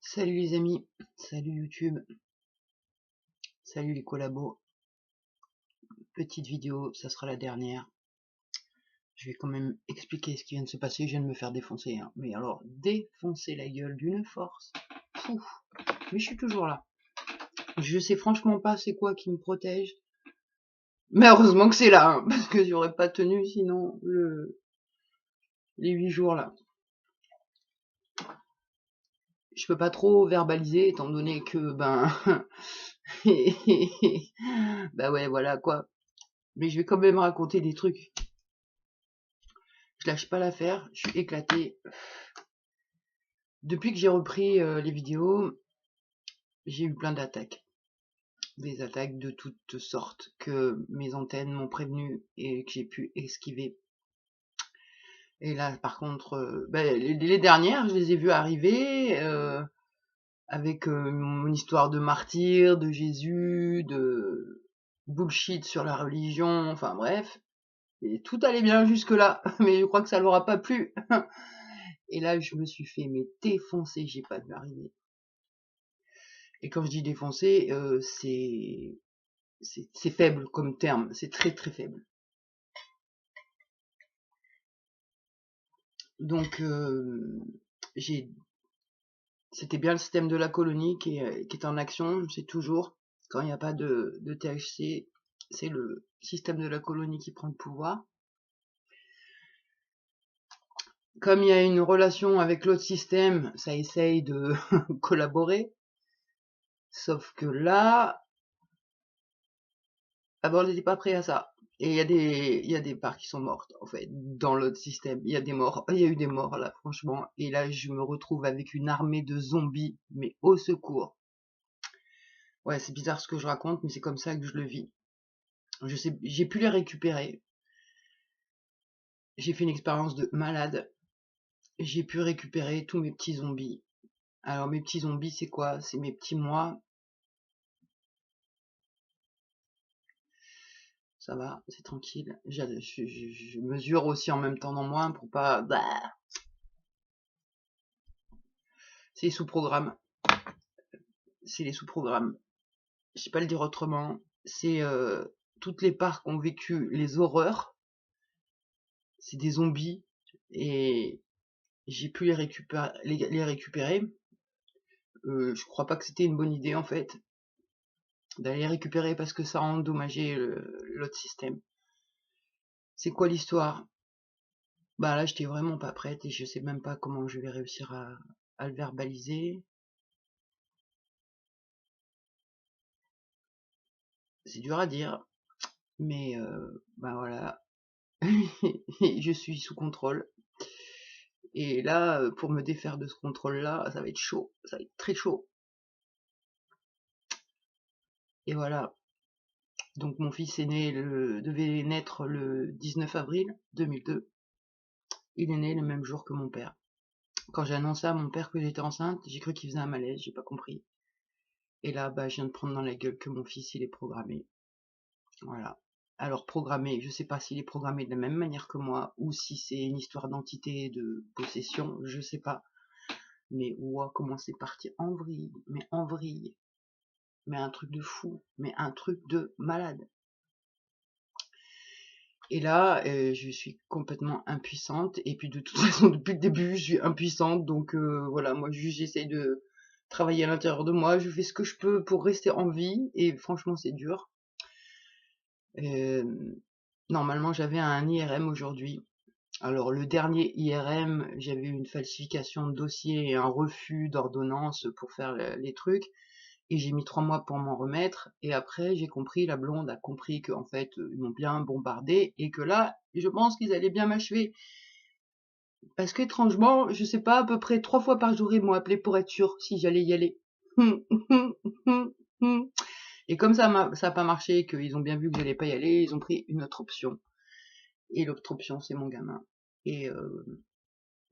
Salut les amis, salut YouTube, salut les collabos. Petite vidéo, ça sera la dernière. Je vais quand même expliquer ce qui vient de se passer. Je viens de me faire défoncer, hein. Mais alors, défoncer la gueule d'une force. Fou. Mais je suis toujours là. Je sais franchement pas c'est quoi qui me protège. Mais heureusement que c'est là, hein, parce que j'aurais pas tenu sinon les 8 jours là. Je peux pas trop verbaliser étant donné que bah ouais voilà quoi. Mais je vais quand même raconter des trucs. Je lâche pas l'affaire, je suis éclaté. Depuis que j'ai repris les vidéos, j'ai eu plein d'attaques. Des attaques de toutes sortes que mes antennes m'ont prévenu et que j'ai pu esquiver. Et là, par contre, les dernières, je les ai vues arriver avec mon histoire de martyr, de Jésus, de bullshit sur la religion, enfin bref. Et tout allait bien jusque-là, mais je crois que ça l'aura pas plu. Et là, je me suis fait défoncer, j'ai pas vu arriver. Et quand je dis défoncer, c'est faible comme terme, c'est très très faible. Donc c'était bien le système de la colonie qui est en action, c'est toujours, quand il n'y a pas de THC, c'est le système de la colonie qui prend le pouvoir. Comme il y a une relation avec l'autre système, ça essaye de collaborer. Sauf que là, on n'était pas prêt à ça. Et il y a des parts qui sont mortes, en fait, dans l'autre système. Il y a des morts. Il y a eu des morts, là, franchement. Et là, je me retrouve avec une armée de zombies, mais au secours. Ouais, c'est bizarre ce que je raconte, mais c'est comme ça que je le vis. Je sais, j'ai pu les récupérer. J'ai fait une expérience de malade. J'ai pu récupérer tous mes petits zombies. Alors, mes petits zombies, c'est quoi? C'est mes petits moi. Ça va, c'est tranquille. Je mesure aussi en même temps dans moi pour pas... c'est les sous-programmes. C'est les sous-programmes. Je sais pas le dire autrement. C'est toutes les parts qui ont vécu les horreurs. C'est des zombies. Et j'ai pu les récupérer. Je crois pas que c'était une bonne idée en fait d'aller les récupérer parce que ça a endommagé l'autre système. C'est quoi l'histoire? Bah là j'étais vraiment pas prête et je sais même pas comment je vais réussir à le verbaliser. C'est dur à dire, mais voilà. Je suis sous contrôle. Et là, pour me défaire de ce contrôle-là, ça va être chaud. Ça va être très chaud. Et voilà. Donc mon fils aîné devait naître le 19 avril 2002. Il est né le même jour que mon père. Quand j'ai annoncé à mon père que j'étais enceinte, j'ai cru qu'il faisait un malaise, j'ai pas compris. Et là, je viens de prendre dans la gueule que mon fils, il est programmé. Voilà. Alors programmé, je sais pas s'il est programmé de la même manière que moi, ou si c'est une histoire d'entité, de possession, je sais pas. Mais ouah, comment c'est parti en vrille, mais en vrille. Mais un truc de fou, mais un truc de malade. Et là, je suis complètement impuissante. Et puis de toute façon, depuis le début, je suis impuissante. Donc voilà, moi j'essaie de travailler à l'intérieur de moi. Je fais ce que je peux pour rester en vie. Et franchement, c'est dur. Normalement, j'avais un IRM aujourd'hui. Alors le dernier IRM, j'avais eu une falsification de dossier et un refus d'ordonnance pour faire les trucs. Et j'ai mis 3 mois pour m'en remettre. Et après, j'ai compris, la blonde a compris qu'en fait, ils m'ont bien bombardé et que là, je pense qu'ils allaient bien m'achever. Parce qu'étrangement, je sais pas, à peu près 3 fois par jour, ils m'ont appelé pour être sûr si j'allais y aller. Et comme ça a pas marché, qu'ils ont bien vu que j'allais pas y aller, ils ont pris une autre option. Et l'autre option, c'est mon gamin. Et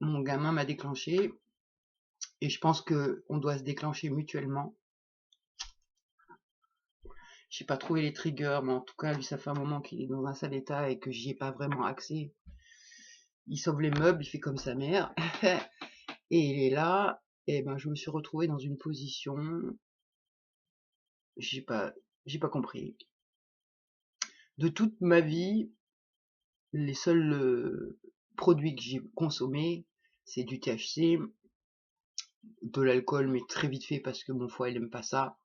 mon gamin m'a déclenché. Et je pense que on doit se déclencher mutuellement. J'ai pas trouvé les triggers, mais en tout cas, lui, ça fait un moment qu'il est dans un sale état et que j'y ai pas vraiment accès. Il sauve les meubles, il fait comme sa mère. Et il est là, Et ben je me suis retrouvée dans une position, j'ai pas compris. De toute ma vie, les seuls produits que j'ai consommés, c'est du THC, de l'alcool, mais très vite fait parce que mon foie il aime pas ça,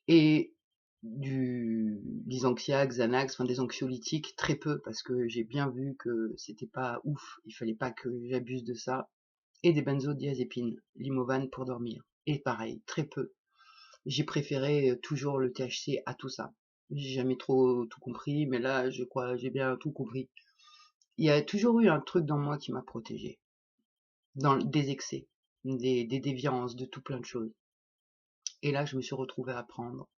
et des anxiolytiques, Xanax, enfin des anxiolytiques, très peu parce que j'ai bien vu que c'était pas ouf, il fallait pas que j'abuse de ça, et des benzodiazépines, Limovan pour dormir. Et pareil, très peu. J'ai préféré toujours le THC à tout ça. J'ai jamais trop tout compris, mais là, je crois, j'ai bien tout compris. Il y a toujours eu un truc dans moi qui m'a protégé, dans des excès, des déviances, de tout plein de choses. Et là, je me suis retrouvée à prendre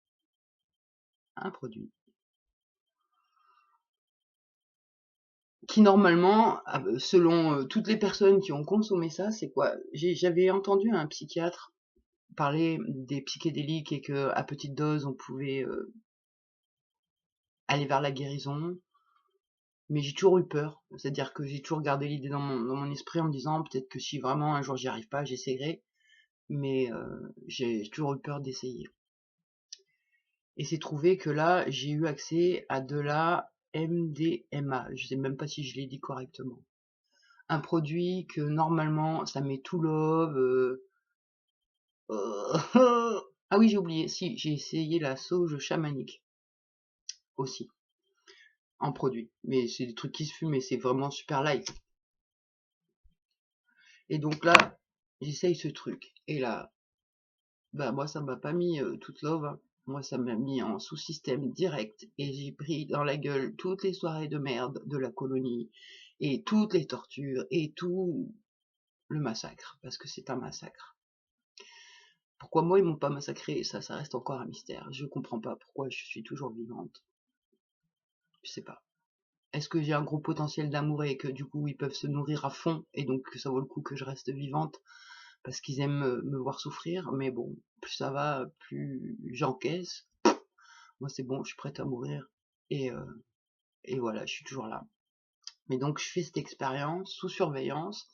un produit qui normalement, selon toutes les personnes qui ont consommé ça, c'est quoi? J'avais entendu un psychiatre parler des psychédéliques et que à petite dose on pouvait aller vers la guérison, mais j'ai toujours eu peur. C'est-à-dire que j'ai toujours gardé l'idée dans mon esprit en me disant peut-être que si vraiment un jour j'y arrive pas, j'essaierai, mais j'ai toujours eu peur d'essayer. Et c'est trouvé que là, j'ai eu accès à de la MDMA. Je sais même pas si je l'ai dit correctement. Un produit que normalement, ça met tout love. Ah oui, j'ai oublié. Si, j'ai essayé la sauge chamanique aussi en produit. Mais c'est des trucs qui se fument et c'est vraiment super light. Et donc là, j'essaye ce truc. Et là, bah moi ça m'a pas mis toute love, hein. Moi ça m'a mis en sous-système direct et j'ai pris dans la gueule toutes les soirées de merde de la colonie et toutes les tortures et tout le massacre, parce que c'est un massacre. Pourquoi moi ils m'ont pas massacré, ça reste encore un mystère. Je comprends pas pourquoi je suis toujours vivante. Je sais pas. Est-ce que j'ai un gros potentiel d'amour et que du coup ils peuvent se nourrir à fond et donc ça vaut le coup que je reste vivante parce qu'ils aiment me voir souffrir, mais bon, plus ça va, plus j'encaisse. Moi c'est bon, je suis prête à mourir. Et, euh, et voilà, je suis toujours là. Mais donc je fais cette expérience sous surveillance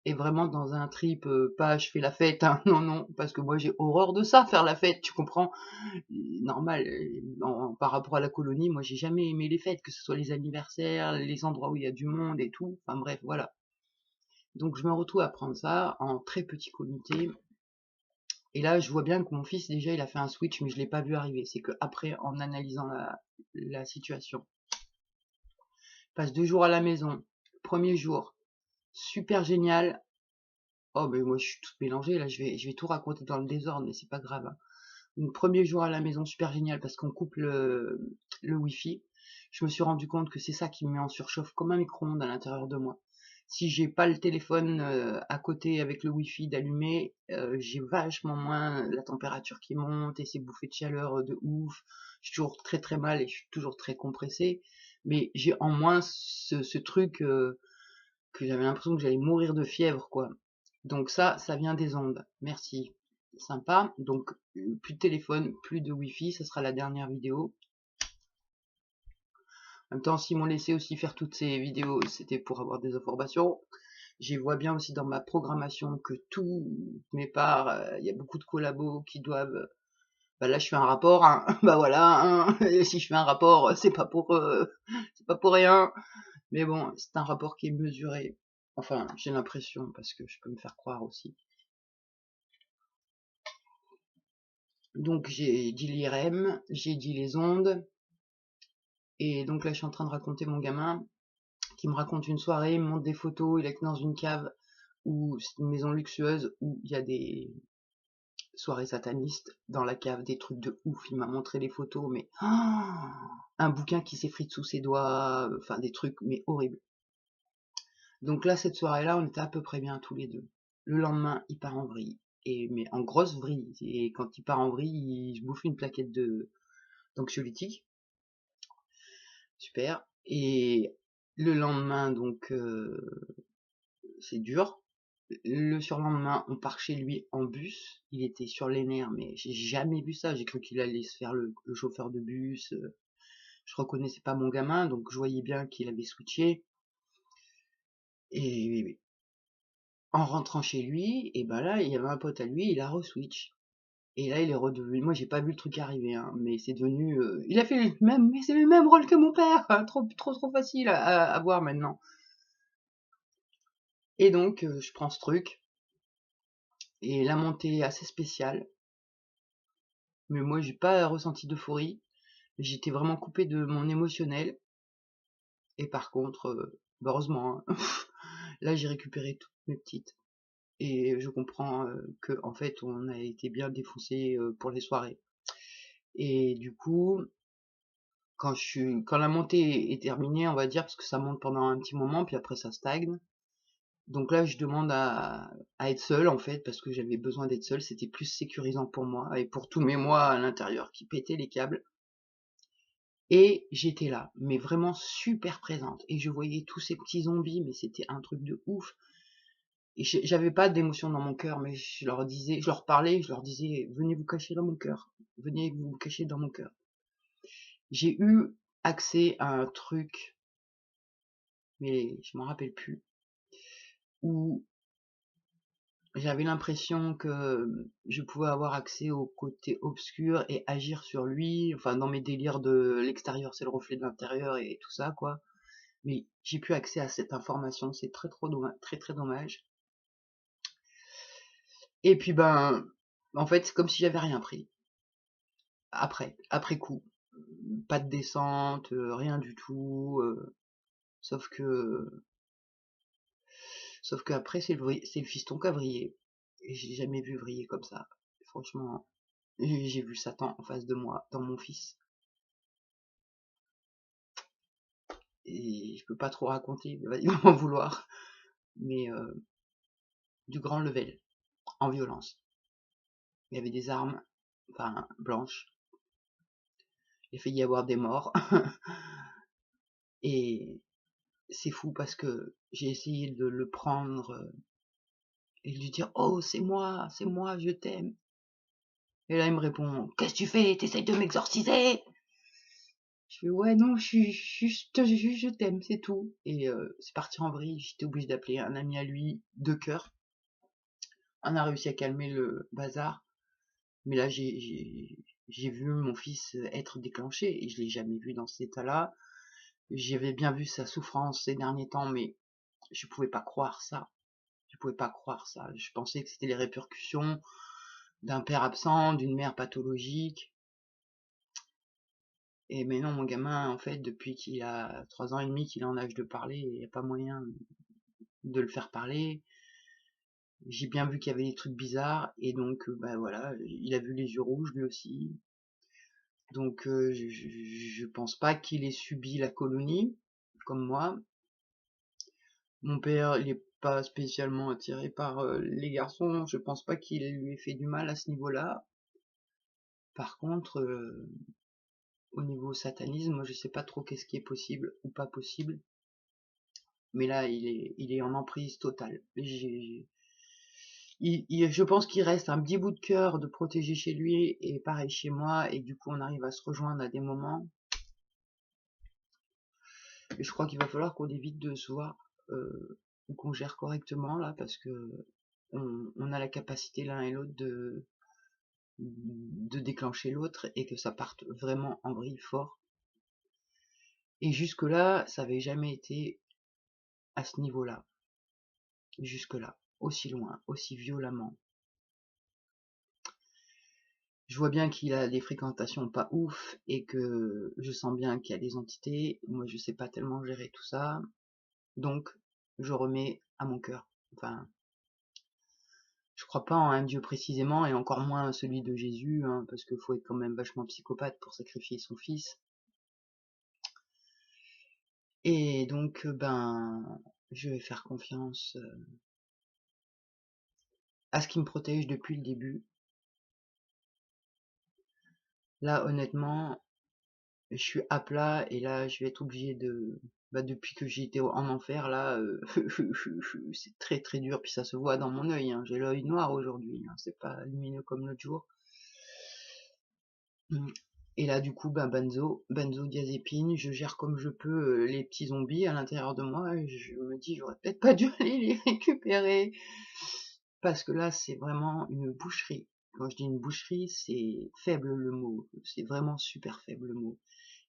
et vraiment dans un trip, pas je fais la fête, hein, non, non, parce que moi j'ai horreur de ça, faire la fête, tu comprends? Normal, par rapport à la colonie, moi j'ai jamais aimé les fêtes, que ce soit les anniversaires, les endroits où il y a du monde et tout, enfin bref, voilà. Donc je me retrouve à prendre ça en très petit comité. Et là, je vois bien que mon fils, déjà, il a fait un switch, mais je l'ai pas vu arriver. C'est que après, en analysant la situation, il passe 2 jours à la maison. Premier jour, super génial. Oh, mais moi, je suis toute mélangée. Là, je vais tout raconter dans le désordre, mais c'est pas grave, hein. Donc, premier jour à la maison, super génial, parce qu'on coupe le Wi-Fi. Je me suis rendu compte que c'est ça qui me met en surchauffe comme un micro-ondes à l'intérieur de moi. Si j'ai pas le téléphone à côté avec le wifi d'allumé, j'ai vachement moins la température qui monte et ces bouffées de chaleur de ouf. Je suis toujours très très mal et je suis toujours très compressée. Mais j'ai en moins ce truc que j'avais l'impression que j'allais mourir de fièvre, quoi. Donc ça vient des ondes. Merci. Sympa. Donc plus de téléphone, plus de wifi, ça sera la dernière vidéo. En même temps, s'ils m'ont laissé aussi faire toutes ces vidéos, c'était pour avoir des informations. J'y vois bien aussi dans ma programmation que toutes mes parts, il y a beaucoup de collabos qui doivent. Bah là, je fais un rapport, hein. Bah voilà, hein. Et si je fais un rapport, c'est pas pour rien. Mais bon, c'est un rapport qui est mesuré. Enfin, j'ai l'impression parce que je peux me faire croire aussi. Donc j'ai dit l'IRM, j'ai dit les ondes, et donc là, je suis en train de raconter mon gamin qui me raconte une soirée, il me montre des photos, il est dans une cave où c'est une maison luxueuse où il y a des soirée sataniste dans la cave, des trucs de ouf. Il m'a montré les photos, mais un bouquin qui s'effrite sous ses doigts, enfin des trucs mais horribles. Donc là, cette soirée-là, on était à peu près bien tous les deux. Le lendemain, il part en vrille, et mais en grosse vrille. Et quand il part en vrille, il bouffe une plaquette de d'anxiolytiques, super. Et le lendemain, donc c'est dur. Le surlendemain, on part chez lui en bus. Il était sur les nerfs, mais j'ai jamais vu ça. J'ai cru qu'il allait se faire le chauffeur de bus. Je reconnaissais pas mon gamin, donc je voyais bien qu'il avait switché. Et en rentrant chez lui, et ben là, il y avait un pote à lui, il a re-switch. Et là, il est redevenu. Moi, j'ai pas vu le truc arriver, hein, mais c'est devenu. Il a fait le même, mais c'est le même rôle que mon père. Trop facile à voir maintenant. Et donc, je prends ce truc et la montée est assez spéciale. Mais moi, j'ai pas ressenti d'euphorie. J'étais vraiment coupé de mon émotionnel. Et par contre, heureusement, hein, là, j'ai récupéré toutes mes petites. Et je comprends que, en fait, on a été bien défoncé pour les soirées. Et du coup, quand la montée est terminée, on va dire, parce que ça monte pendant un petit moment, puis après ça stagne. Donc là, je demande à être seule, en fait, parce que j'avais besoin d'être seule. C'était plus sécurisant pour moi et pour tous mes mois à l'intérieur qui pétaient les câbles. Et j'étais là, mais vraiment super présente. Et je voyais tous ces petits zombies, mais c'était un truc de ouf. Et j'avais pas d'émotion dans mon cœur, mais je leur disais, je leur parlais, je leur disais, venez vous cacher dans mon cœur. Venez vous cacher dans mon cœur. J'ai eu accès à un truc, mais je m'en rappelle plus, où j'avais l'impression que je pouvais avoir accès au côté obscur et agir sur lui, enfin dans mes délires de l'extérieur c'est le reflet de l'intérieur et tout ça quoi. Mais j'ai plus accès à cette information, c'est très dommage. Et puis ben, en fait c'est comme si j'avais rien pris. Après coup, pas de descente, rien du tout. Sauf que, sauf qu'après c'est le fiston qui a vrillé. Et j'ai jamais vu vriller comme ça. Franchement, j'ai vu Satan en face de moi, dans mon fils. Et je peux pas trop raconter, il va m'en vouloir. Mais du grand level, en violence. Il y avait des armes, enfin blanches. Il a failli y avoir des morts. Et c'est fou parce que j'ai essayé de le prendre et de lui dire oh c'est moi, je t'aime. Et là il me répond qu'est-ce que tu fais? T'essayes de m'exorciser? Je fais ouais non je t'aime c'est tout. Et c'est parti en vrille, j'étais obligée d'appeler un ami à lui de cœur. On a réussi à calmer le bazar. Mais là j'ai vu mon fils être déclenché et je l'ai jamais vu dans cet état-là. J'avais bien vu sa souffrance ces derniers temps, mais je pouvais pas croire ça. Je pouvais pas croire ça. Je pensais que c'était les répercussions d'un père absent, d'une mère pathologique. Et mais non, mon gamin, en fait, depuis qu'il a 3 ans et demi, qu'il est en âge de parler, il n'y a pas moyen de le faire parler. J'ai bien vu qu'il y avait des trucs bizarres, et donc, bah voilà, il a vu les yeux rouges lui aussi. Donc, je pense pas qu'il ait subi la colonie, comme moi. Mon père, il est pas spécialement attiré par les garçons, je pense pas qu'il lui ait fait du mal à ce niveau-là. Par contre, au niveau satanisme, moi je sais pas trop qu'est-ce qui est possible ou pas possible. Mais là, il est en emprise totale. Je pense qu'il reste un petit bout de cœur de protéger chez lui et pareil chez moi. Et du coup, on arrive à se rejoindre à des moments. Et je crois qu'il va falloir qu'on évite de se voir ou qu'on gère correctement là parce que on a la capacité l'un et l'autre de déclencher l'autre et que ça parte vraiment en vrille fort. Et jusque-là, ça avait jamais été à ce niveau-là. Jusque-là. Aussi loin, aussi violemment. Je vois bien qu'il a des fréquentations pas ouf et que je sens bien qu'il y a des entités. Moi, je sais pas tellement gérer tout ça. Donc, je remets à mon cœur. Enfin, je crois pas en un Dieu précisément et encore moins celui de Jésus, hein, parce qu'il faut être quand même vachement psychopathe pour sacrifier son fils. Et donc, ben, je vais faire confiance à ce qui me protège depuis le début. Là, honnêtement, je suis à plat et là, je vais être obligé de... Bah, depuis que j'ai été en enfer, là, c'est très dur. Puis ça se voit dans mon œil, hein. J'ai l'œil noir aujourd'hui, hein. C'est pas lumineux comme l'autre jour. Et là, du coup, ben, benzodiazépine, je gère comme je peux les petits zombies à l'intérieur de moi. Et je me dis, j'aurais peut-être pas dû aller les récupérer. Parce que là, c'est vraiment une boucherie. Quand je dis une boucherie, c'est faible le mot. C'est vraiment super faible le mot.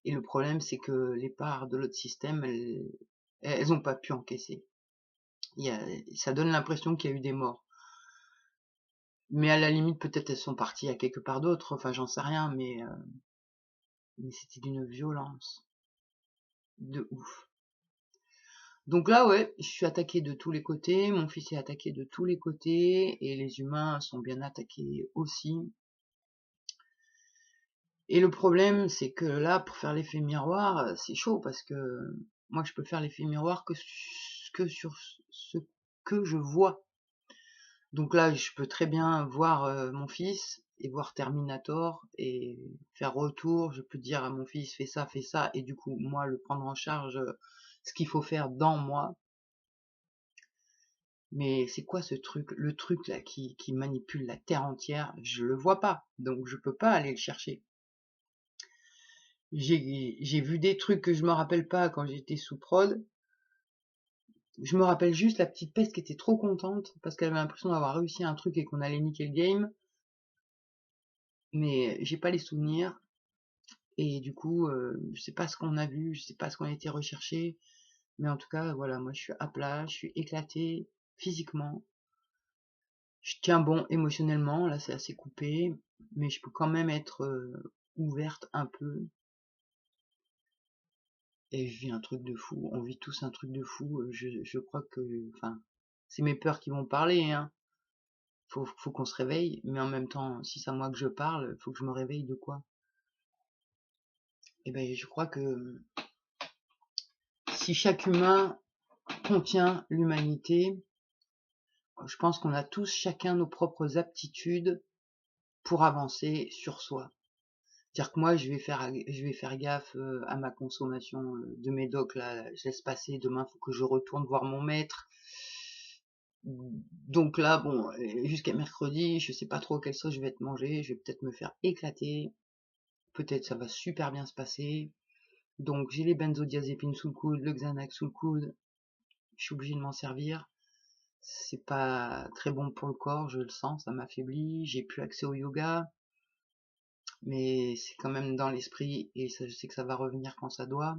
Et le problème, c'est que les parts de l'autre système, elles ont pas pu encaisser. Ça donne l'impression qu'il y a eu des morts. Mais à la limite, peut-être elles sont parties à quelque part d'autre. Enfin, j'en sais rien, mais c'était d'une violence de ouf. Donc là, ouais, je suis attaqué de tous les côtés, mon fils est attaqué de tous les côtés, et les humains sont bien attaqués aussi. Et le problème, c'est que là, pour faire l'effet miroir, c'est chaud, parce que moi, je peux faire l'effet miroir que sur ce que je vois. Donc là, je peux très bien voir mon fils, et voir Terminator, et faire retour, je peux dire à mon fils, fais ça, et du coup, moi, le prendre en charge, ce qu'il faut faire dans moi. Mais c'est quoi ce truc? Le truc là qui manipule la terre entière, je le vois pas, donc je peux pas aller le chercher. J'ai vu des trucs que je me rappelle pas quand j'étais sous prod. Je me rappelle juste la petite peste qui était trop contente parce qu'elle avait l'impression d'avoir réussi un truc et qu'on allait niquer le game. Mais j'ai pas les souvenirs. Et du coup, je sais pas ce qu'on a vu, je sais pas ce qu'on a été recherché. Mais en tout cas, voilà, moi je suis à plat, je suis éclaté physiquement. Je tiens bon émotionnellement, là c'est assez coupé, mais je peux quand même être ouverte un peu. Et je vis un truc de fou, on vit tous un truc de fou. Je crois que, enfin, c'est mes peurs qui vont parler, hein. Faut qu'on se réveille, mais en même temps, si c'est à moi que je parle, faut que je me réveille de quoi? Et ben, je crois que si chaque humain contient l'humanité, je pense qu'on a tous chacun nos propres aptitudes pour avancer sur soi. C'est-à-dire que moi, je vais faire gaffe à ma consommation de médoc, là, je laisse passer, demain, faut que je retourne voir mon maître. Donc là, bon, jusqu'à mercredi, je sais pas trop quelle sauce je vais être mangé, je vais peut-être me faire éclater, peut-être ça va super bien se passer. Donc j'ai les benzodiazépines sous le coude, le Xanax sous le coude, je suis obligé de m'en servir. C'est pas très bon pour le corps, je le sens, ça m'affaiblit, j'ai plus accès au yoga, mais c'est quand même dans l'esprit et ça, je sais que ça va revenir quand ça doit.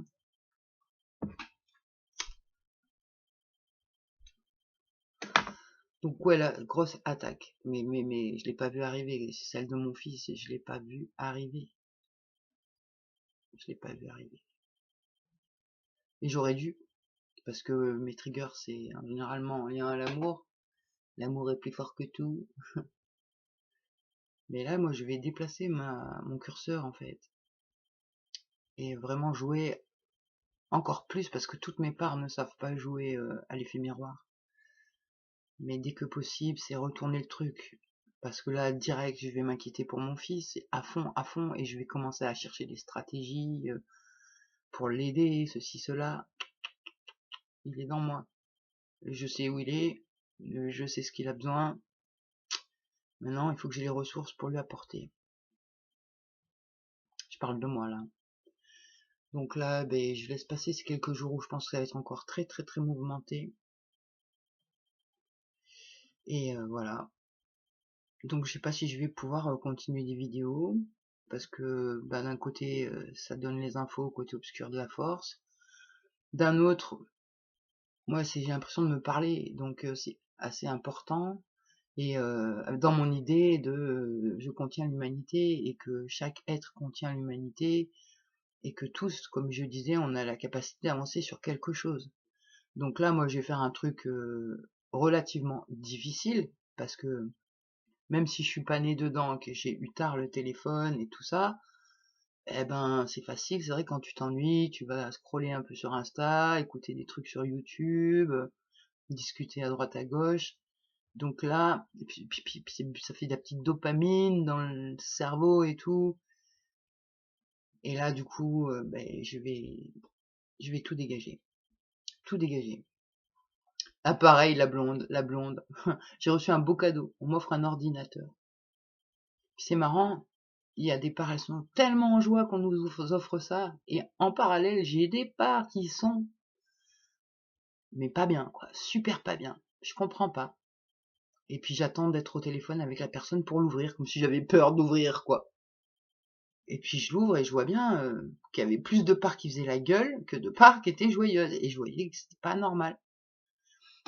Donc ouais, la grosse attaque, mais je l'ai pas vu arriver, c'est celle de mon fils, et je l'ai pas vu arriver, je l'ai pas vu arriver. Et j'aurais dû, parce que mes triggers c'est généralement en lien à l'amour, l'amour est plus fort que tout. Mais là, moi, je vais déplacer mon curseur en fait, et vraiment jouer encore plus, parce que toutes mes parts ne savent pas jouer à l'effet miroir. Mais dès que possible, c'est retourner le truc. Parce que là, direct, je vais m'inquiéter pour mon fils, et à fond, et je vais commencer à chercher des stratégies pour l'aider, ceci, cela. Il est dans moi. Je sais où il est, je sais ce qu'il a besoin. Maintenant, il faut que j'ai les ressources pour lui apporter. Je parle de moi là. Donc là, ben, je laisse passer ces quelques jours où je pense que ça va être encore très très très mouvementé. Et voilà. Donc je sais pas si je vais pouvoir continuer des vidéos, parce que bah, d'un côté ça donne les infos au côté obscur de la force, d'un autre, moi j'ai l'impression de me parler, donc c'est assez important, et dans mon idée de je contiens l'humanité, et que chaque être contient l'humanité, et que tous, comme je disais, on a la capacité d'avancer sur quelque chose. Donc là, moi je vais faire un truc relativement difficile, parce que même si je suis pas né dedans, que j'ai eu tard le téléphone et tout ça, eh ben c'est facile, c'est vrai, quand tu t'ennuies, tu vas scroller un peu sur Insta, écouter des trucs sur YouTube, discuter à droite à gauche. Donc là, et puis ça fait de la petite dopamine dans le cerveau et tout. Et là, du coup, ben, je vais tout dégager. Tout dégager. Ah pareil, la blonde. J'ai reçu un beau cadeau. On m'offre un ordinateur. C'est marrant, il y a des parts, elles sont tellement en joie qu'on nous offre ça, et en parallèle, j'ai des parts qui sont, mais pas bien, quoi, super pas bien. Je comprends pas. Et puis j'attends d'être au téléphone avec la personne pour l'ouvrir, comme si j'avais peur d'ouvrir, quoi. Et puis je l'ouvre et je vois bien qu'il y avait plus de parts qui faisaient la gueule que de parts qui étaient joyeuses. Et je voyais que c'était pas normal.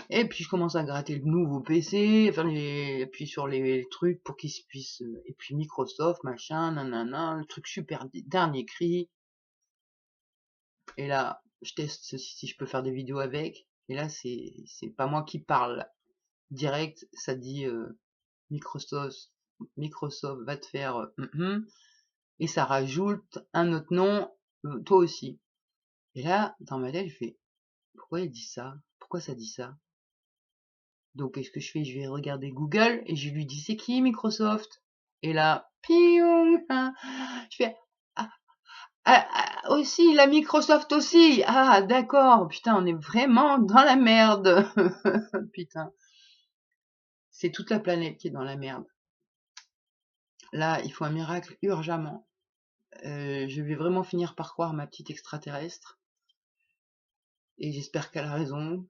Et puis je commence à gratter le nouveau PC, enfin puis sur les trucs pour qu'ils puissent. Et puis Microsoft, machin, nanana, le truc super dernier cri. Et là, je teste si je peux faire des vidéos avec. Et là, c'est pas moi qui parle. Direct, ça dit Microsoft, Microsoft va te faire. Et ça rajoute un autre nom, toi aussi. Et là, dans ma tête, je fais, pourquoi il dit ça? Pourquoi ça dit ça? Donc, qu'est-ce que je fais? Je vais regarder Google et je lui dis, c'est qui Microsoft? Et là, pioum, hein, je fais, aussi, la Microsoft aussi. Ah, d'accord. Putain, on est vraiment dans la merde. Putain. C'est toute la planète qui est dans la merde. Là, il faut un miracle urgemment. Je vais vraiment finir par croire ma petite extraterrestre. Et j'espère qu'elle a raison,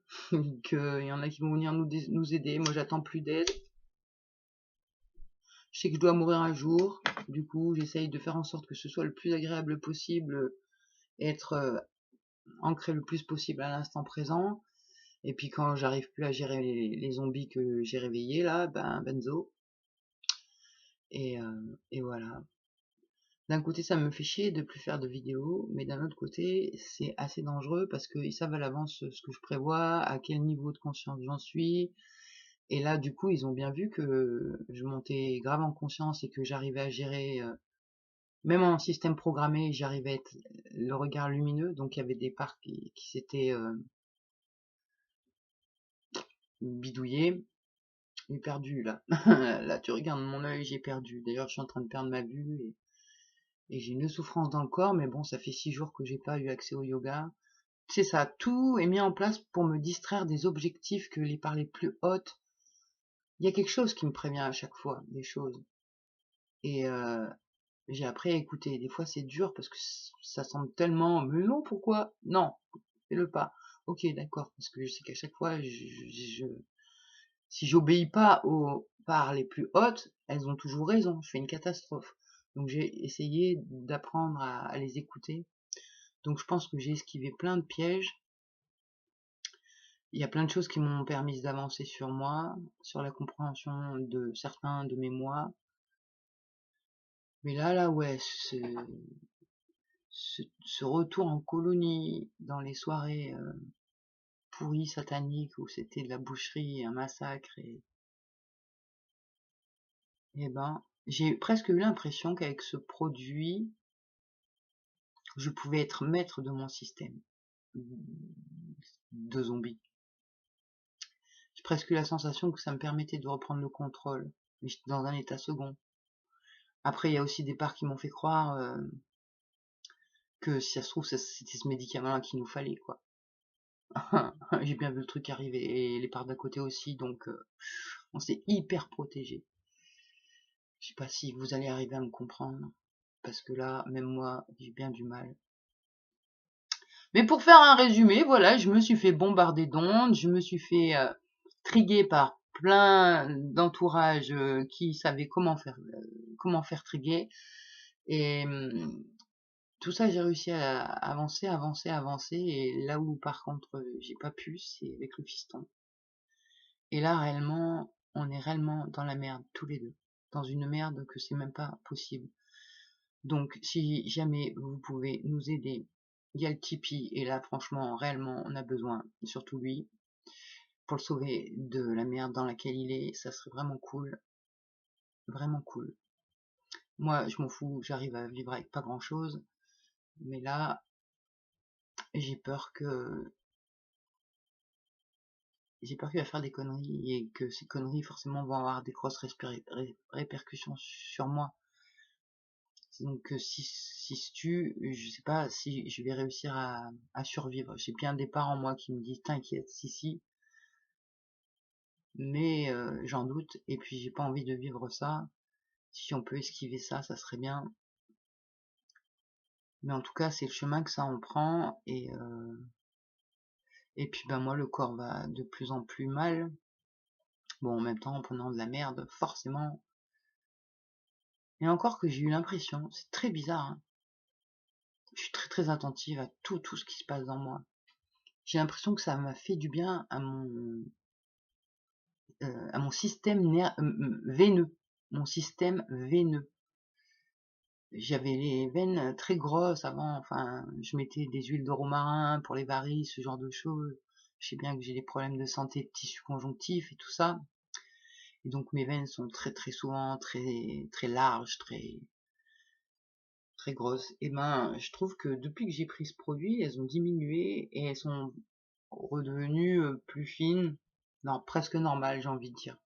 qu'il y en a qui vont venir nous aider. Moi, j'attends plus d'aide. Je sais que je dois mourir un jour. Du coup, j'essaye de faire en sorte que ce soit le plus agréable possible, être ancré le plus possible à l'instant présent. Et puis quand j'arrive plus à gérer les zombies que j'ai réveillés là, ben benzo. Et voilà. D'un côté, ça me fait chier de plus faire de vidéos, mais d'un autre côté, c'est assez dangereux parce qu'ils savent à l'avance ce que je prévois, à quel niveau de conscience j'en suis. Et là, du coup, ils ont bien vu que je montais grave en conscience et que j'arrivais à gérer, même en système programmé, j'arrivais à être le regard lumineux. Donc, il y avait des parts qui s'étaient bidouillées. J'ai perdu là. Là, tu regardes mon œil, j'ai perdu. D'ailleurs, je suis en train de perdre ma vue et j'ai une souffrance dans le corps. Mais bon, ça fait 6 jours que j'ai pas eu accès au yoga. C'est ça, tout est mis en place pour me distraire des objectifs que les par les plus hautes. Il y a quelque chose qui me prévient à chaque fois, des choses. Et j'ai appris à écouter. Des fois, c'est dur parce que ça semble tellement, mais non, pourquoi? Non, fais-le pas. Ok, d'accord, parce que je sais qu'à chaque fois, si j'obéis pas aux parts les plus hautes, elles ont toujours raison. Je fais une catastrophe. Donc j'ai essayé d'apprendre à les écouter. Donc je pense que j'ai esquivé plein de pièges. Il y a plein de choses qui m'ont permis d'avancer sur moi, sur la compréhension de certains de mes moi. Mais là, ouais, ce retour en colonie dans les soirées pourries, sataniques, où c'était de la boucherie, un massacre, et ben, j'ai presque eu l'impression qu'avec ce produit, je pouvais être maître de mon système de zombies. J'ai presque eu la sensation que ça me permettait de reprendre le contrôle, mais j'étais dans un état second. Après, il y a aussi des parts qui m'ont fait croire que si ça se trouve, c'était ce médicament-là qu'il nous fallait, quoi. J'ai bien vu le truc arriver, et les parts d'à côté aussi, donc on s'est hyper protégé. Je sais pas si vous allez arriver à me comprendre, parce que là, même moi, j'ai bien du mal. Mais pour faire un résumé, voilà, je me suis fait bombarder d'ondes, je me suis fait triguer par plein d'entourage qui savaient comment faire triguer. Et tout ça, j'ai réussi à avancer, et là où par contre j'ai pas pu, c'est avec le fiston. Et là, réellement, on est réellement dans la merde, tous les deux. Dans une merde que c'est même pas possible. Donc, si jamais vous pouvez nous aider, il y a le Tipeee, et là, franchement, réellement, on a besoin, surtout lui, pour le sauver de la merde dans laquelle il est, ça serait vraiment cool. Vraiment cool. Moi, je m'en fous, j'arrive à vivre avec pas grand chose, mais là, j'ai peur qu'il va faire des conneries, et que ces conneries, forcément, vont avoir des grosses répercussions sur moi. Donc si se tue, je sais pas si je vais réussir à survivre. J'ai bien des parents moi qui me disent t'inquiète, si, mais j'en doute, et puis j'ai pas envie de vivre ça. Si on peut esquiver ça, ça serait bien. Mais en tout cas, c'est le chemin que ça en prend. Et puis ben moi, le corps va de plus en plus mal. Bon, en même temps, en prenant de la merde, forcément. Et encore que j'ai eu l'impression, c'est très bizarre, hein, je suis très très attentive à tout ce qui se passe dans moi. J'ai l'impression que ça m'a fait du bien à mon système veineux. Mon système veineux. J'avais les veines très grosses avant, enfin, je mettais des huiles de romarin pour les varices, ce genre de choses. Je sais bien que j'ai des problèmes de santé de tissu conjonctif et tout ça. Et donc mes veines sont très très souvent très très larges, très grosses. Et ben, je trouve que depuis que j'ai pris ce produit, elles ont diminué et elles sont redevenues plus fines, non, presque normales, j'ai envie de dire.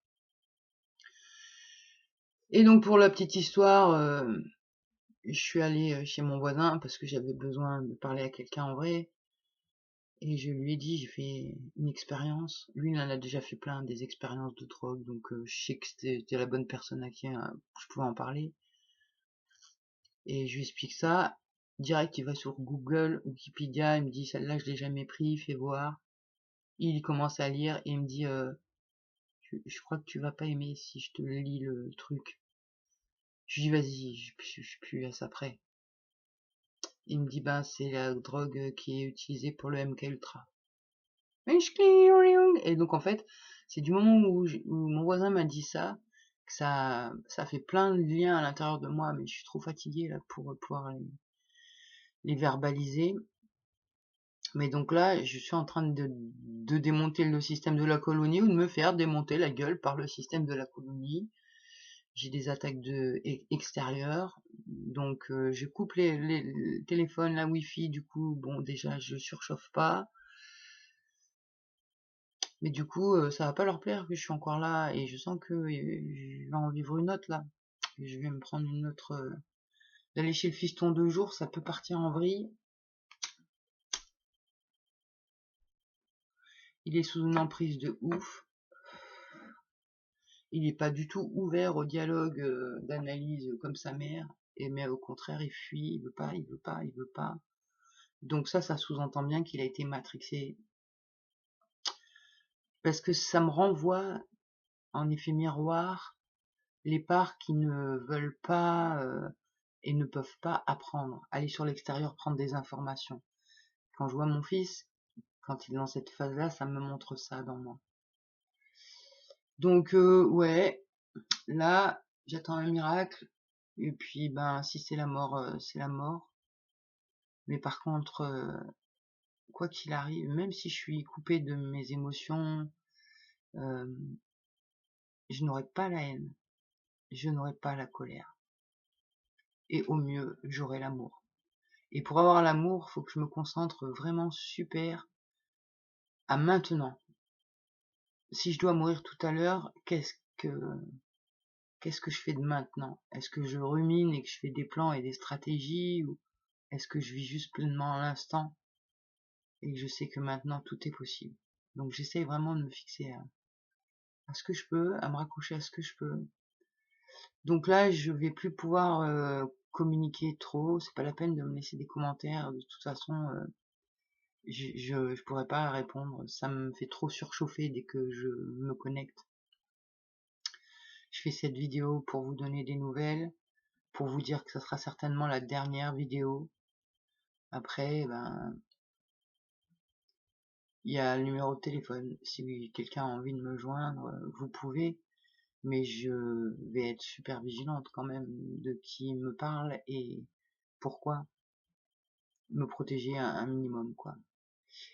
Et donc pour la petite histoire, je suis allée chez mon voisin parce que j'avais besoin de parler à quelqu'un en vrai. Et je lui ai dit, j'ai fait une expérience. Lui, il en a déjà fait plein, des expériences de drogue, donc je sais que c'était la bonne personne à qui je pouvais en parler. Et je lui explique ça. Direct, il va sur Google, Wikipédia, il me dit, celle-là, je l'ai jamais pris, fais voir. Il commence à lire et il me dit, je crois que tu vas pas aimer si je te lis le truc. Je lui dis, vas-y, je suis plus à ça près. Il me dit, ben, c'est la drogue qui est utilisée pour le MK Ultra. Et donc, en fait, c'est du moment où mon voisin m'a dit ça, que ça fait plein de liens à l'intérieur de moi, mais je suis trop fatiguée là pour pouvoir les verbaliser. Mais donc là, je suis en train de démonter le système de la colonie ou de me faire démonter la gueule par le système de la colonie. J'ai des attaques extérieures, donc je coupe les téléphones, la wifi, du coup, bon, déjà, je surchauffe pas. Mais du coup, ça va pas leur plaire que je suis encore là, et je sens que je vais en vivre une autre là. Je vais me prendre une autre. D'aller chez le fiston 2 jours, ça peut partir en vrille. Il est sous une emprise de ouf. Il est pas du tout ouvert au dialogue d'analyse comme sa mère. Mais au contraire, il fuit, il veut pas, il veut pas, il veut pas. Donc ça sous-entend bien qu'il a été matrixé. Parce que ça me renvoie, en effet miroir, les parts qui ne veulent pas et ne peuvent pas apprendre, aller sur l'extérieur prendre des informations. Quand je vois mon fils, quand il est dans cette phase-là, ça me montre ça dans moi. Donc ouais, là, j'attends un miracle, et puis ben si c'est la mort, c'est la mort. Mais par contre, quoi qu'il arrive, même si je suis coupée de mes émotions, je n'aurai pas la haine, je n'aurai pas la colère. Et au mieux, j'aurai l'amour. Et pour avoir l'amour, faut que je me concentre vraiment super à maintenant. Si je dois mourir tout à l'heure, qu'est-ce que je fais de maintenant? Est-ce que je rumine et que je fais des plans et des stratégies, ou est-ce que je vis juste pleinement l'instant et que je sais que maintenant tout est possible? Donc j'essaye vraiment de me fixer à ce que je peux, à me raccrocher à ce que je peux. Donc là, je vais plus pouvoir communiquer trop, c'est pas la peine de me laisser des commentaires, de toute façon, je pourrais pas répondre, ça me fait trop surchauffer dès que je me connecte. Je fais cette vidéo pour vous donner des nouvelles, pour vous dire que ça sera certainement la dernière vidéo. Après, ben, il y a le numéro de téléphone. Si quelqu'un a envie de me joindre, vous pouvez. Mais je vais être super vigilante quand même de qui me parle et pourquoi. Me protéger un minimum, quoi.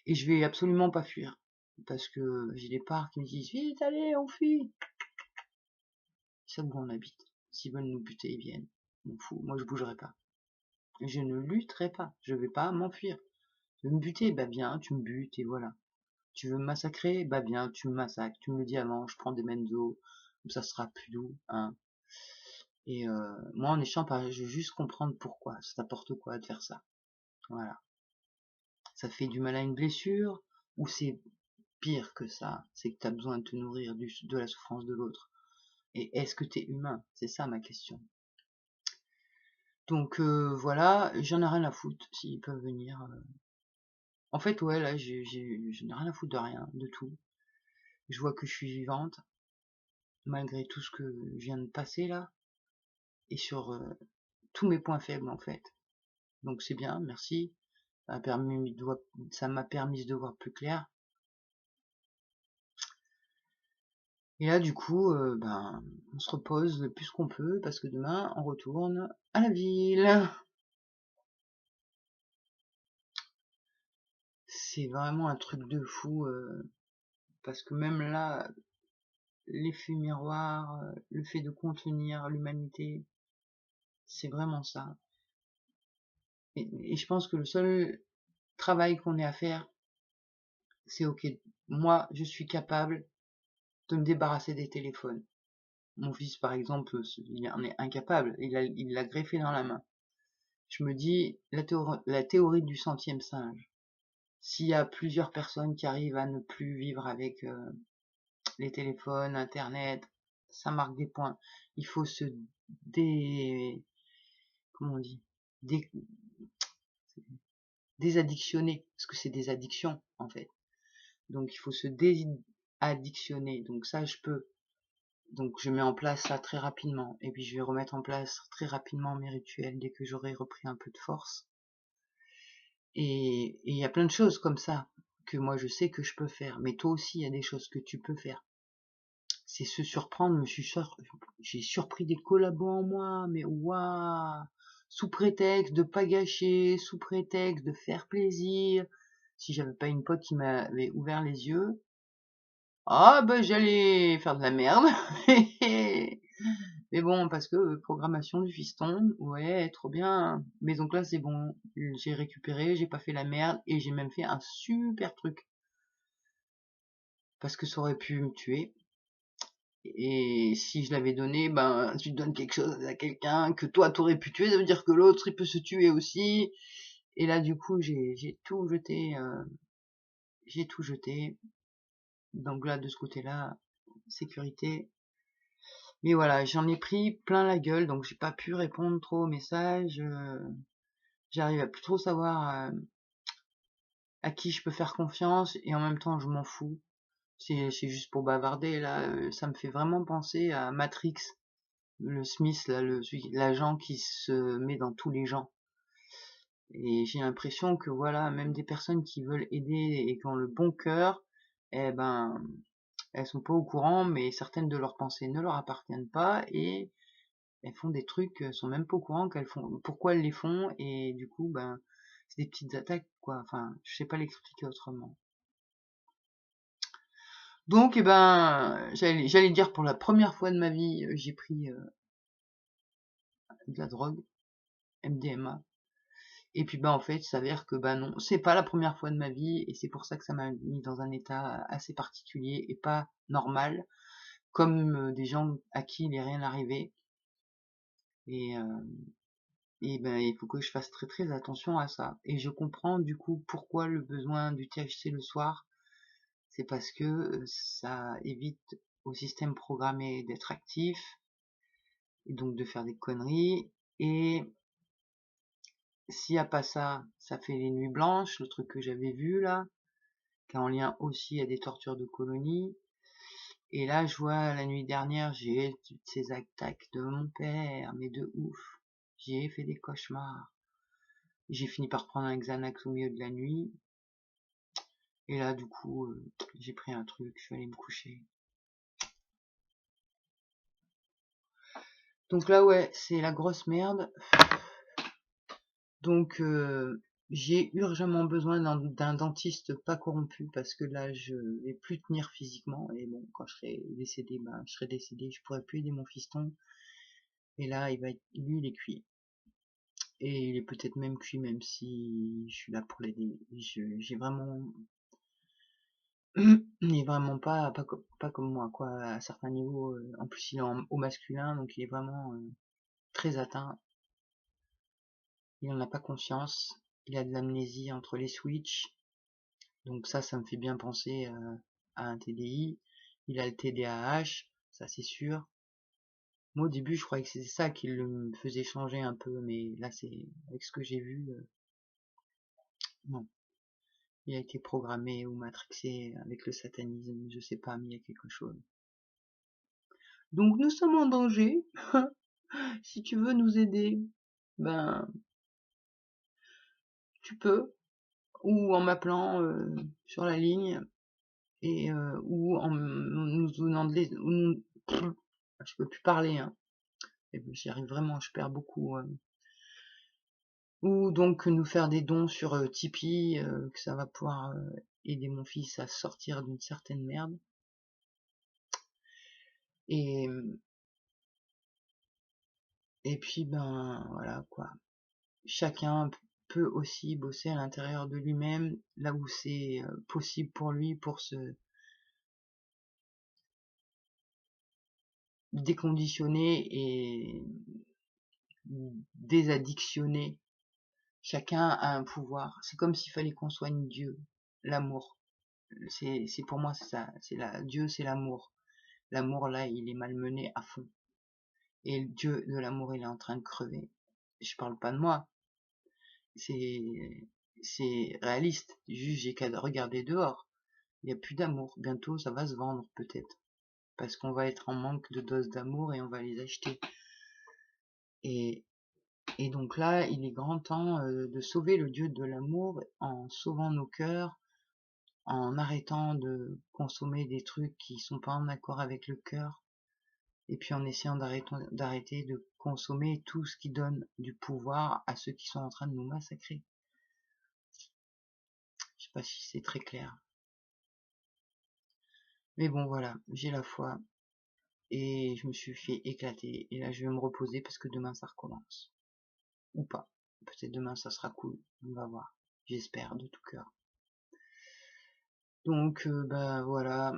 Et je vais absolument pas fuir. Parce que j'ai des parts qui me disent, vite, allez, on fuit. Ils savent où on habite. S'ils veulent nous buter, ils viennent. Je m'en fous. Moi, je bougerai pas. Je ne lutterai pas. Je vais pas m'enfuir. Tu veux me buter? Bah viens, tu me butes et voilà. Tu veux me massacrer? Bah viens, tu me massacres. Tu me le dis avant, je prends des benzos. Comme ça sera plus doux, hein. Et moi, en échange, je veux juste comprendre pourquoi. Ça t'apporte quoi de faire ça? Voilà. Ça fait du mal à une blessure, ou c'est pire que ça? C'est que t'as besoin de te nourrir de la souffrance de l'autre. Et est-ce que t'es humain? C'est ça ma question. Donc voilà, j'en ai rien à foutre s'ils peuvent venir. En fait, ouais, là, j'en ai rien à foutre de rien, de tout. Je vois que je suis vivante, malgré tout ce que je viens de passer là, et sur tous mes points faibles en fait. Donc c'est bien, merci. Ça m'a permis de voir plus clair. Et là, du coup, ben, on se repose le plus qu'on peut, parce que demain, on retourne à la ville. C'est vraiment un truc de fou, parce que même là, l'effet miroir, le fait de contenir l'humanité, c'est vraiment ça. Et je pense que le seul travail qu'on ait à faire, c'est ok, moi, je suis capable de me débarrasser des téléphones. Mon fils, par exemple, il en est incapable, il l'a greffé dans la main. Je me dis, la théorie du centième singe. S'il y a plusieurs personnes qui arrivent à ne plus vivre avec les téléphones, internet, ça marque des points. Il faut se comment on dit, dé, désaddictionner, parce que c'est des addictions en fait. Donc il faut se désaddictionner. Donc ça je peux. Donc je mets en place ça très rapidement. Et puis je vais remettre en place très rapidement mes rituels dès que j'aurai repris un peu de force. Et il y a plein de choses comme ça que moi je sais que je peux faire. Mais toi aussi il y a des choses que tu peux faire. C'est se surprendre. J'ai surpris des collabos en moi. Mais waouh, sous prétexte de pas gâcher, sous prétexte de faire plaisir. Si j'avais pas une pote qui m'avait ouvert les yeux, ah bah j'allais faire de la merde. Mais bon, parce que programmation du fiston, ouais, trop bien. Mais donc là c'est bon, j'ai récupéré, j'ai pas fait la merde et j'ai même fait un super truc. Parce que ça aurait pu me tuer. Et si je l'avais donné, ben tu donnes quelque chose à quelqu'un que toi t'aurais pu tuer, ça veut dire que l'autre il peut se tuer aussi. Et là du coup j'ai tout jeté, j'ai tout jeté. Donc là de ce côté-là, sécurité. Mais voilà, j'en ai pris plein la gueule, donc j'ai pas pu répondre trop aux messages. J'arrive à plus trop savoir à qui je peux faire confiance et en même temps je m'en fous. C'est juste pour bavarder là. Ça me fait vraiment penser à Matrix, le Smith là, l'agent qui se met dans tous les gens. Et j'ai l'impression que voilà, même des personnes qui veulent aider et qui ont le bon cœur, eh ben, elles sont pas au courant, mais certaines de leurs pensées ne leur appartiennent pas et elles font des trucs, sont même pas au courant qu'elles font, pourquoi elles les font, et du coup, ben, c'est des petites attaques, quoi. Enfin, je sais pas l'expliquer autrement. Donc, eh ben, j'allais dire pour la première fois de ma vie, j'ai pris de la drogue, MDMA. Et puis, ben, en fait, il s'avère que, ben non, c'est pas la première fois de ma vie, et c'est pour ça que ça m'a mis dans un état assez particulier et pas normal, comme des gens à qui il n'est rien arrivé. Et ben il faut que je fasse très très attention à ça. Et je comprends du coup pourquoi le besoin du THC le soir, c'est parce que ça évite au système programmé d'être actif et donc de faire des conneries. Et s'il n'y a pas ça, ça fait les nuits blanches, le truc que j'avais vu là, qui est en lien aussi à des tortures de colonies. Et là, je vois la nuit dernière, j'ai toutes ces attaques de mon père, mais de ouf. J'ai fait des cauchemars. J'ai fini par prendre un Xanax au milieu de la nuit. Et là, du coup, j'ai pris un truc, je suis allé me coucher. Donc là, ouais, c'est la grosse merde. Donc, j'ai urgemment besoin d'un dentiste pas corrompu parce que là, je vais plus tenir physiquement. Et bon, quand je serai décédé, ben, je serai décédé, je pourrai plus aider mon fiston. Et là, lui, il est cuit. Et il est peut-être même cuit, même si je suis là pour l'aider. J'ai vraiment, il est vraiment pas comme moi, quoi, à certains niveaux. En plus, il est au masculin, donc il est vraiment très atteint. Il en a pas conscience. Il a de l'amnésie entre les switches. Donc ça me fait bien penser à un TDI. Il a le TDAH, ça c'est sûr. Moi, au début, je croyais que c'était ça qui me faisait changer un peu, mais là, c'est avec ce que j'ai vu, non. Il a été programmé ou matrixé avec le satanisme, je sais pas, mais il y a quelque chose. Donc, nous sommes en danger. Si tu veux nous aider, ben, tu peux, ou en m'appelant sur la ligne, et ou en nous donnant de l'aide. Je peux plus parler, hein. J'y arrive vraiment, je perds beaucoup. Ou donc nous faire des dons sur Tipeee, que ça va pouvoir aider mon fils à sortir d'une certaine merde. Et, et puis ben voilà quoi. Chacun peut aussi bosser à l'intérieur de lui-même, là où c'est possible pour lui, pour se déconditionner et désaddictionner. Chacun a un pouvoir. C'est comme s'il fallait qu'on soigne Dieu, l'amour. C'est pour moi c'est ça. Dieu, c'est l'amour. L'amour là, il est malmené à fond. Et le Dieu de l'amour, il est en train de crever. Je parle pas de moi. C'est réaliste. Juste, j'ai qu'à regarder dehors. Il n'y a plus d'amour. Bientôt, ça va se vendre peut-être. Parce qu'on va être en manque de doses d'amour et on va les acheter. Et, et donc là, il est grand temps de sauver le Dieu de l'amour en sauvant nos cœurs, en arrêtant de consommer des trucs qui sont pas en accord avec le cœur, et puis en essayant d'arrêter de consommer tout ce qui donne du pouvoir à ceux qui sont en train de nous massacrer. Je sais pas si c'est très clair. Mais bon voilà, j'ai la foi, et je me suis fait éclater, et là je vais me reposer parce que demain ça recommence. Ou pas. Peut-être demain ça sera cool, on va voir. J'espère de tout cœur. Donc bah voilà,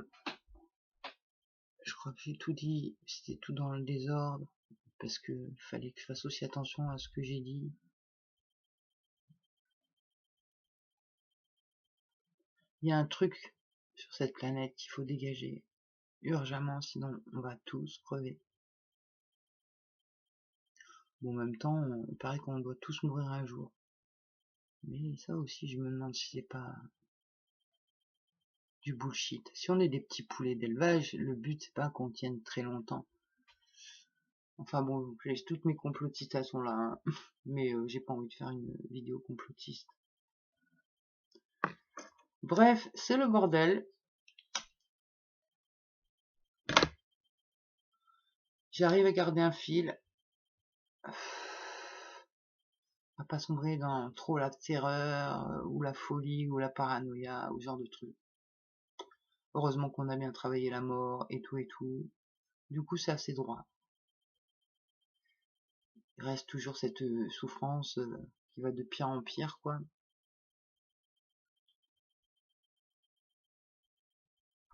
je crois que j'ai tout dit, c'était tout dans le désordre, parce que fallait que je fasse aussi attention à ce que j'ai dit. Il y a un truc sur cette planète qu'il faut dégager urgemment, sinon on va tous crever. Bon, en même temps, il paraît qu'on doit tous mourir un jour. Mais ça aussi, je me demande si c'est pas du bullshit. Si on est des petits poulets d'élevage, le but c'est pas qu'on tienne très longtemps. Enfin bon, je laisse toutes mes complotistes sont là, hein. Mais j'ai pas envie de faire une vidéo complotiste. Bref, c'est le bordel. J'arrive à garder un fil. À pas sombrer dans trop la terreur, ou la folie, ou la paranoïa, ou ce genre de trucs. Heureusement qu'on a bien travaillé la mort, et tout et tout. Du coup, c'est assez droit. Il reste toujours cette souffrance qui va de pire en pire, quoi.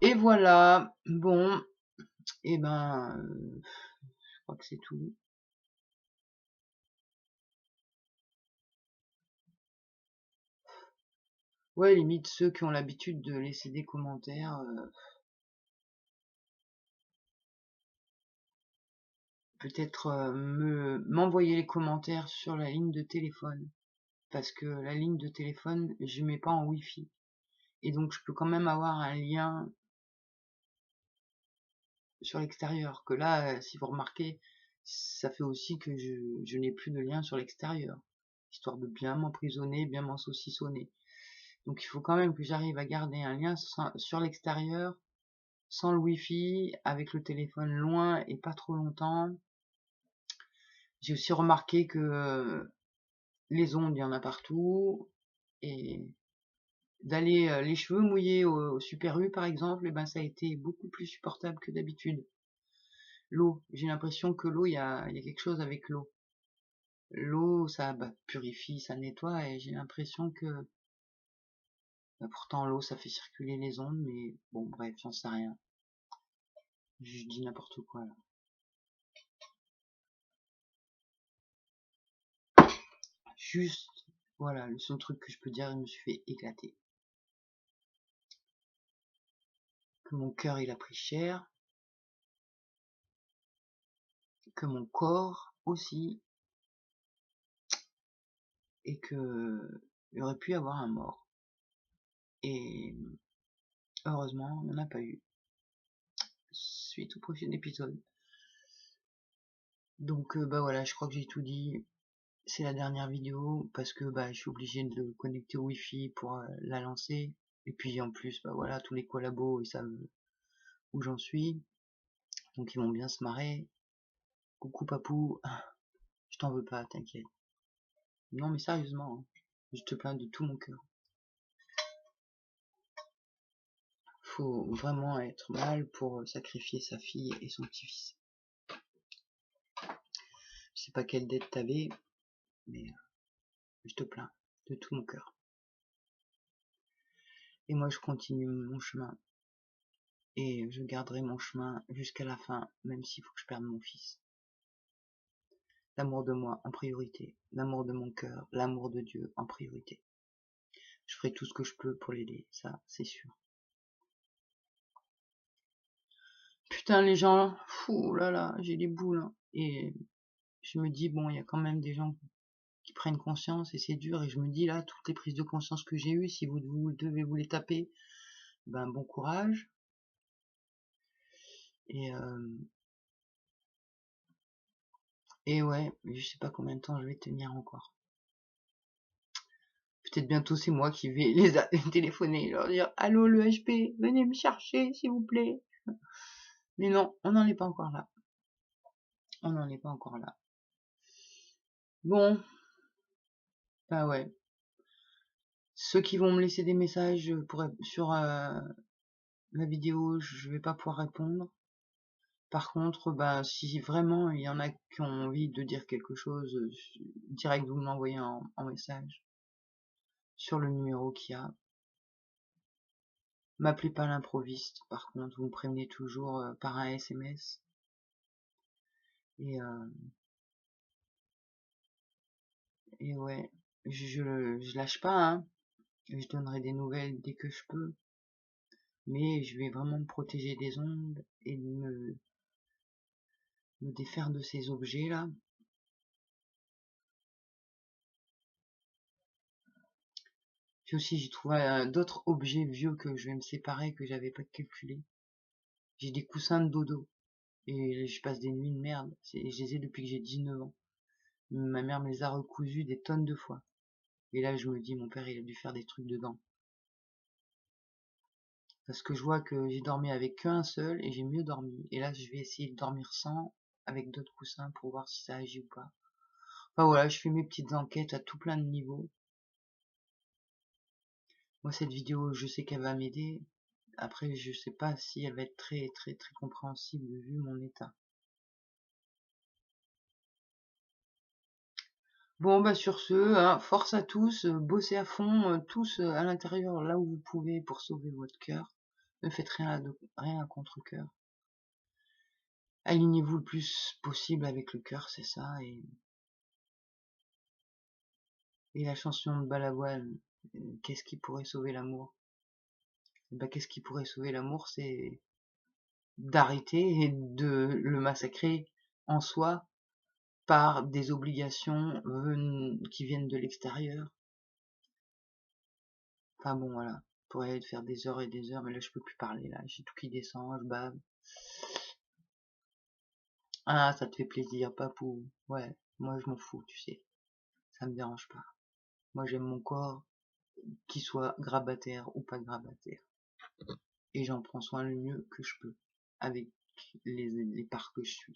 Et voilà, bon, et ben, je crois que c'est tout. Ouais, limite ceux qui ont l'habitude de laisser des commentaires, peut-être m'envoyer les commentaires sur la ligne de téléphone, parce que la ligne de téléphone, je mets pas en wifi, et donc je peux quand même avoir un lien sur l'extérieur. Que là, si vous remarquez, ça fait aussi que je n'ai plus de lien sur l'extérieur, histoire de bien m'emprisonner, bien m'ensaucissonner. Donc il faut quand même que j'arrive à garder un lien sur l'extérieur, sans le wifi, avec le téléphone loin et pas trop longtemps. J'ai aussi remarqué que les ondes, il y en a partout, et d'aller les cheveux mouillés au Super U par exemple, et ben ça a été beaucoup plus supportable que d'habitude. L'eau, j'ai l'impression que l'eau, il y a quelque chose avec l'eau. L'eau, ça purifie, ça nettoie, et j'ai l'impression que pourtant l'eau, ça fait circuler les ondes, mais bon bref, j'en sais rien. Je dis n'importe quoi là. Juste, voilà, le seul truc que je peux dire, je me suis fait éclater. Que mon cœur il a pris cher, que mon corps aussi, et que il aurait pu y avoir un mort. Et heureusement, il n'y en a pas eu. Suite au prochain épisode. Donc bah voilà, je crois que j'ai tout dit. C'est la dernière vidéo parce que bah je suis obligé de le connecter au Wi-Fi pour la lancer. Et puis en plus, bah voilà, tous les collabos ils savent où j'en suis. Donc ils vont bien se marrer. Coucou papou, je t'en veux pas, t'inquiète. Non mais sérieusement, hein, je te plains de tout mon cœur. Faut vraiment être mal pour sacrifier sa fille et son petit-fils. Je sais pas quelle dette t'avais, mais je te plains de tout mon cœur. Et moi je continue mon chemin. Et je garderai mon chemin jusqu'à la fin, même s'il faut que je perde mon fils. L'amour de moi en priorité, l'amour de mon cœur, l'amour de Dieu en priorité. Je ferai tout ce que je peux pour l'aider, ça c'est sûr. Putain les gens, fou là là, j'ai des boules. Hein. Et je me dis, bon, il y a quand même des gens qui prennent conscience et c'est dur. Et je me dis là, toutes les prises de conscience que j'ai eues, si vous devez vous les taper, ben bon courage. Et ouais, je sais pas combien de temps je vais tenir encore. Peut-être bientôt c'est moi qui vais les téléphoner et leur dire allô le HP, venez me chercher s'il vous plaît. Mais non, on n'en est pas encore là. On n'en est pas encore là. Bon, bah ouais. Ceux qui vont me laisser des messages sur la vidéo, je vais pas pouvoir répondre. Par contre, bah si vraiment il y en a qui ont envie de dire quelque chose, direct vous m'envoyez en message sur le numéro qu'il y a. M'appelez pas l'improviste, par contre, vous me prévenez toujours par un SMS. Et ouais, je lâche pas, hein. Je donnerai des nouvelles dès que je peux. Mais je vais vraiment me protéger des ondes et me défaire de ces objets là. Puis aussi j'ai trouvé d'autres objets vieux que je vais me séparer que j'avais pas calculé. J'ai des coussins de dodo. Et je passe des nuits de merde. Je les ai depuis que j'ai 19 ans. Ma mère me les a recousus des tonnes de fois. Et là je me dis mon père il a dû faire des trucs dedans. Parce que je vois que j'ai dormi avec qu'un seul et j'ai mieux dormi. Et là je vais essayer de dormir sans avec d'autres coussins pour voir si ça agit ou pas. Enfin voilà, je fais mes petites enquêtes à tout plein de niveaux. Moi cette vidéo je sais qu'elle va m'aider. Après je sais pas si elle va être très compréhensible vu mon état. Bon bah sur ce, hein, force à tous, bossez à fond, tous à l'intérieur là où vous pouvez pour sauver votre cœur. Ne faites rien à contre-cœur. Alignez-vous le plus possible avec le cœur, c'est ça. Et la chanson de Balavoine, qu'est-ce qui pourrait sauver l'amour? Bah, qu'est-ce qui pourrait sauver l'amour? C'est d'arrêter et de le massacrer en soi par des obligations qui viennent de l'extérieur. Enfin bon, voilà. Je pourrais faire des heures et des heures, mais là je peux plus parler, là. J'ai tout qui descend, je bave. Ah, ça te fait plaisir, papou. Ouais, moi je m'en fous, tu sais. Ça me dérange pas. Moi j'aime mon corps, qu'il soit grabataire ou pas grabataire. Et j'en prends soin le mieux que je peux, avec les parts que je suis.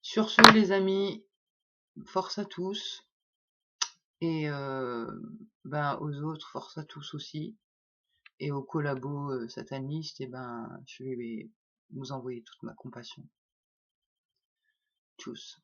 Sur ce, les amis, force à tous. Et ben aux autres, force à tous aussi. Et aux collabos satanistes, et ben je vais vous envoyer toute ma compassion. Tchuss.